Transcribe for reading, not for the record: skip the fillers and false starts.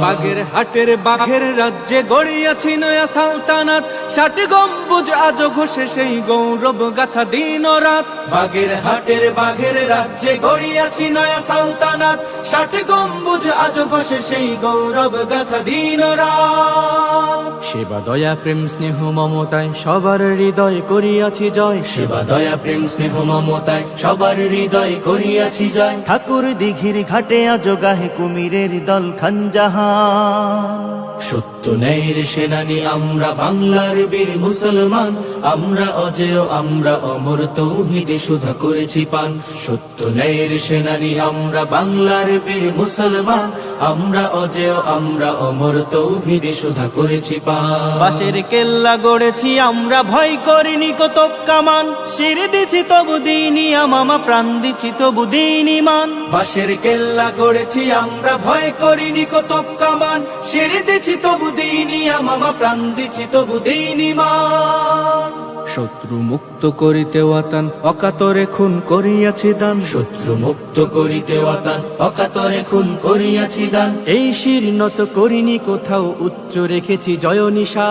বাগের হাটের বাঘের রাজ্যে গড়িয়াছি নয়া সালতানাত, 60 গম্বুজ আজ ঘষে সেই গৌরব গাথা দিন ও রাত। বাগের হাটের বাঘের রাজ্যে গড়িয়াছি নয়া সালতানাত, 60 গম্বুজ আজ ঘষে সেই গৌরব গাথা দিন ও রাত। সেবা দয়া প্রেম স্নেহ মমতায় সবার হৃদয় করিয়াছি জয়, সেবা দয়া প্রেম স্নেহ মমতায় সবার হৃদয় করিয়াছি জয়। ঠাকুর দিঘির ঘাটে আজ গাহে কুমিরের দল খানজাহান। সত্য ন্যায়ের সেনানী আমরা বাংলার বীর মুসলমান, আমরা অজেয় আমরা অমর তৌহিদে সুধা করেছি পান। সত্য ন্যায়ের সেনানী আমরা বাংলার বীর মুসলমান, আমরা অজেয় আমরা অমর তৌহিদে সুধা করেছি পান। বাঁশের কেল্লা গড়েছি আমরা ভয় করিনি কতব কামান, শির দিছি তবু দিনই আমামা প্রাণ দিছি তবু দিন ইমান। বাঁশের কেল্লা গড়েছি আমরা ভয় করিনি কতব কামান, শির দিছি তবু দিনই আমামা প্রাণ দিছি তবু দিন ইমান। শত্রু মুক্ত করিতে ওয়াতান অকাতরে খুন করিয়াছি দান, শত্রু মুক্ত করিতে ওয়াতান অকাতরে খুন করিয়াছি দান। এই শির নত করিনি কোথাও, উচ্চ রেখেছি জয় নিশা।